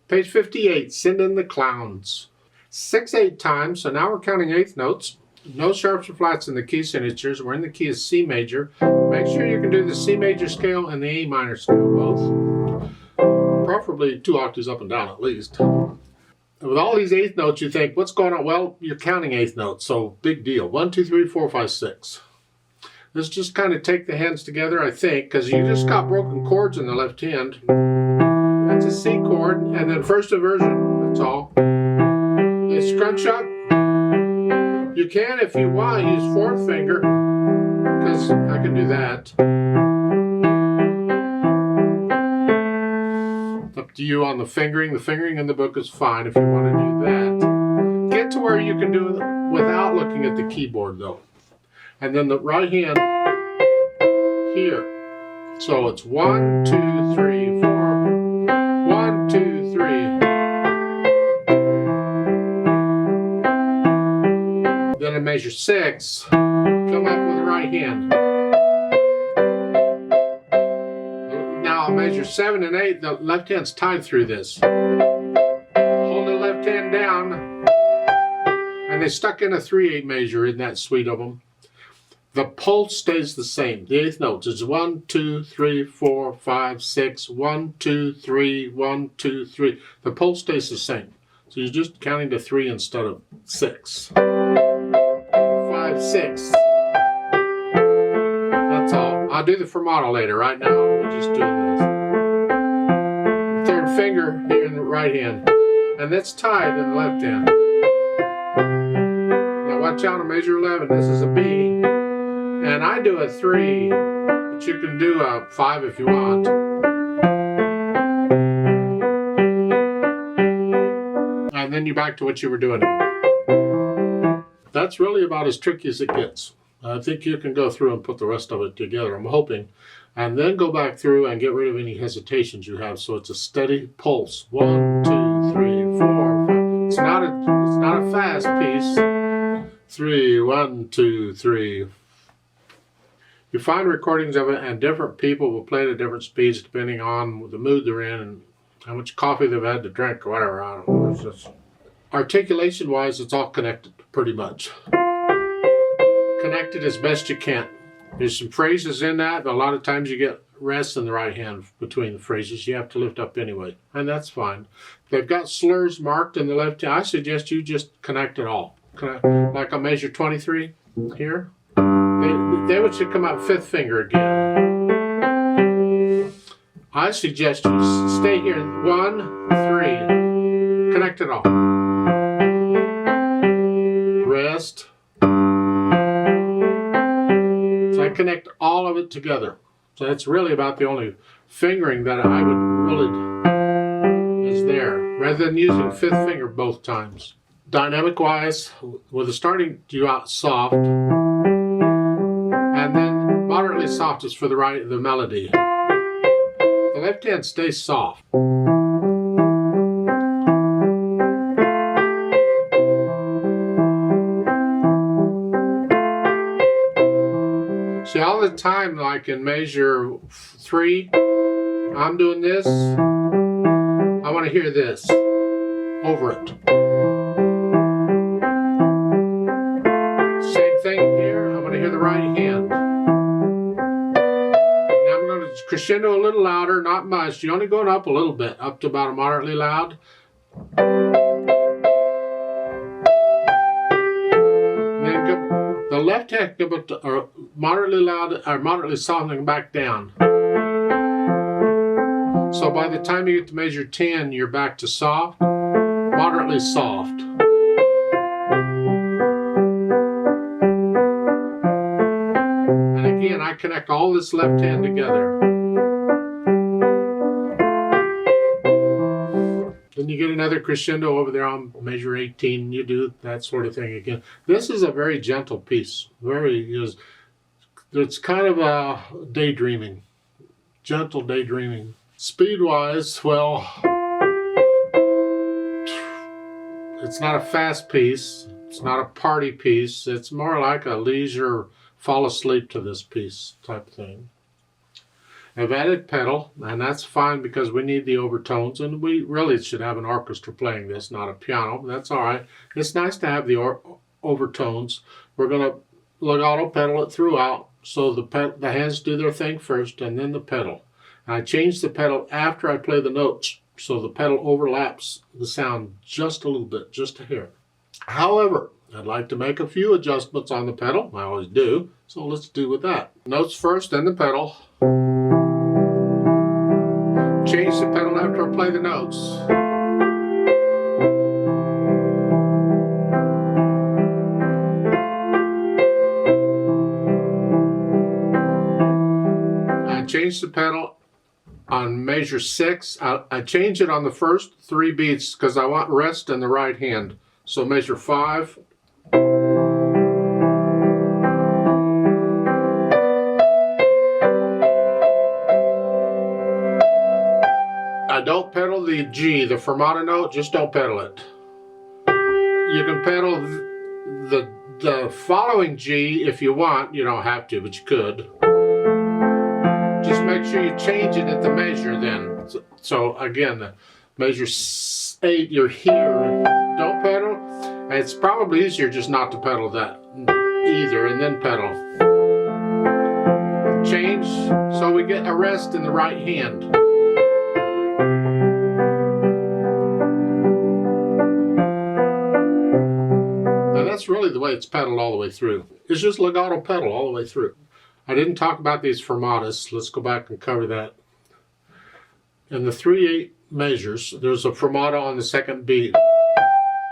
Page 58, Send in the Clowns. 6/8 times, so now we're counting eighth notes. No sharps or flats in the key signatures. We're in the key of C major. Make sure you can do the C major scale and the A minor scale both. Preferably 2 octaves up and down at least. With all these eighth notes, you think, what's going on? Well, you're counting eighth notes, so big deal. 1, 2, 3, 4, 5, 6. Let's just kind of take the hands together, I think, because you just got broken chords in the left hand. That's a C chord, and then first inversion, that's all. You scrunch up. You can, if you want, use fourth finger, because I can do that. Up to you on the fingering. The fingering in the book is fine if you want to do that. Get to where you can do it without looking at the keyboard, though. And then the right hand here. So it's 1, 2, 3, 4. 1, 2, 3. Then I measure 6. Come up with the right hand. Now I'll measure 7 and 8. The left hand's tied through this. Hold the left hand down. And they stuck in a 3/8 measure in that suite of them. The pulse stays the same. The eighth notes is 1, 2, 3, 4, 5, 6. 1, 2, 3, 1, 2, 3. The pulse stays the same. So you're just counting to 3 instead of 6. 5, 6. That's all. I'll do the fermata later. Right now, we're just doing this. Third finger here in the right hand. And that's tied in the left hand. Now watch out on measure 11. This is a B. And I do a 3, but you can do a 5 if you want. And then you're back to what you were doing. That's really about as tricky as it gets. I think you can go through and put the rest of it together, I'm hoping. And then go back through and get rid of any hesitations you have, so it's a steady pulse. 1, 2, 3, 4, 5. It's not a fast piece. 3, 1, 2, 3. You find recordings of it, and different people will play it at different speeds depending on the mood they're in and how much coffee they've had to drink or whatever. I don't know. It's just, articulation-wise, it's all connected pretty much. Connected as best you can. There's some phrases in that, but a lot of times you get rest in the right hand between the phrases. You have to lift up anyway, and that's fine. If they've got slurs marked in the left hand, I suggest you just connect it all. Like on measure 23 here. They should come out fifth finger again. I suggest you stay here. 1, 3. Connect it all. Rest. So I connect all of it together. So that's really about the only fingering that I would really is there, rather than using fifth finger both times. Dynamic wise, with the starting you out soft. And then moderately soft is for the melody. The left hand stays soft. See, all the time, like in measure 3, I'm doing this. I want to hear this over it. Same thing here. I want to hear the right hand. Now I'm going to crescendo a little louder, not much. You're only going up a little bit, up to about a moderately loud. And then go, the left hand go to moderately loud or moderately soft and back down. So by the time you get to measure 10, you're back to soft, moderately soft. And again, I connect all this left hand together. Then you get another crescendo over there on measure 18. You do that sort of thing again. This is a very gentle piece. It's kind of a daydreaming, gentle daydreaming. Speed-wise, well, it's not a fast piece. It's not a party piece. It's more like a leisure fall asleep to this piece type thing. I've added pedal, and that's fine because we need the overtones, and we really should have an orchestra playing this, not a piano. That's all right. It's nice to have the overtones. We're going to legato pedal it throughout, so the hands do their thing first, and then the pedal. And I change the pedal after I play the notes, so the pedal overlaps the sound just a little bit, just a hair. However, I'd like to make a few adjustments on the pedal. I always do, so let's do with that. Notes first, then the pedal. Change the pedal after I play the notes. I change the pedal on measure 6. I change it on the first 3 beats because I want rest in the right hand. So measure 5. I don't pedal the G, the fermata note, just don't pedal it. You can pedal the following G if you want. You don't have to, but you could. Just make sure you change it at the measure then. So again, the measure 8, you're here. Don't pedal. It's probably easier just not to pedal that either, and then pedal. Change so we get a rest in the right hand. That's really the way it's pedaled all the way through. It's just legato pedal all the way through. I didn't talk about these fermatas. Let's go back and cover that. In the 3/8 measures, there's a fermata on the second beat.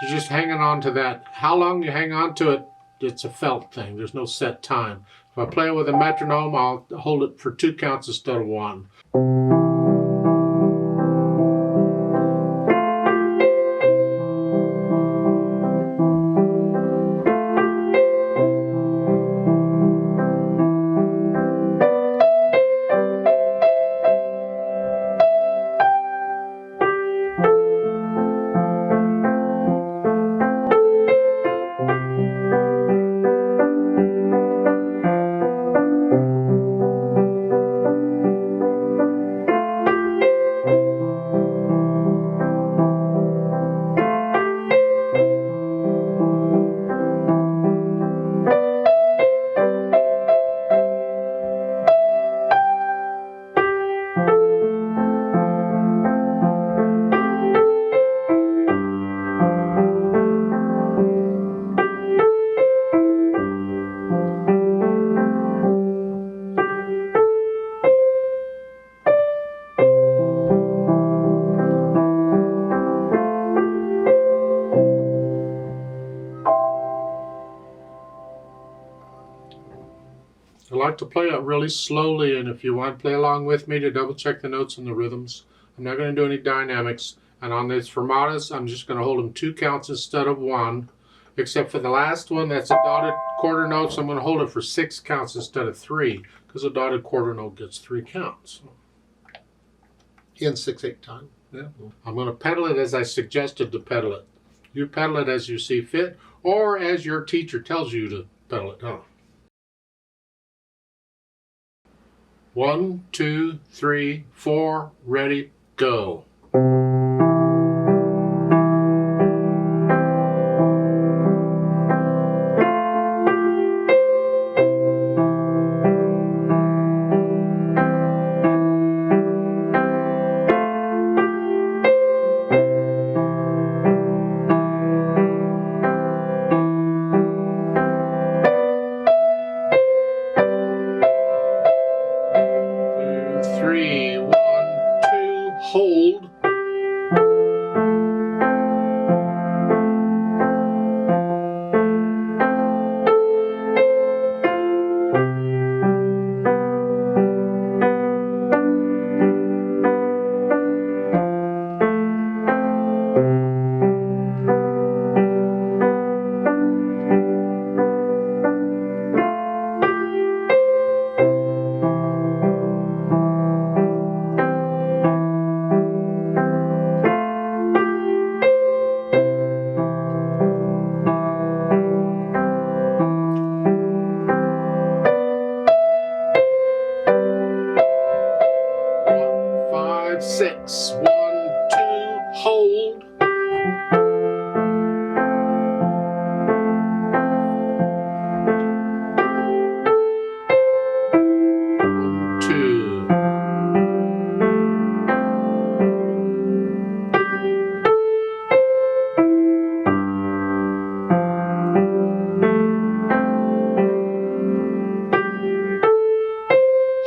You're just hanging on to that. How long you hang on to it, it's a felt thing. There's no set time. If I play it with a metronome, I'll hold it for 2 counts instead of 1. I like to play it really slowly, and if you want to play along with me to double check the notes and the rhythms, I'm not going to do any dynamics. And on these fermatas, I'm just going to hold them 2 counts instead of 1, except for the last one, that's a dotted quarter note, so I'm going to hold it for 6 counts instead of 3, because a dotted quarter note gets 3 counts. In 6/8 time. Yeah. I'm going to pedal it as I suggested to pedal it. You pedal it as you see fit, or as your teacher tells you to pedal it. 1, 2, 3, 4, ready, go. Hold. 6, 1, 2, hold. 1, 2.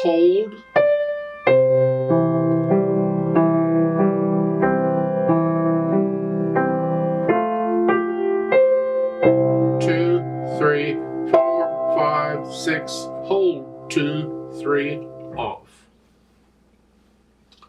Hold. 2, 3, 4, 5, 6. Hold. 2, 3.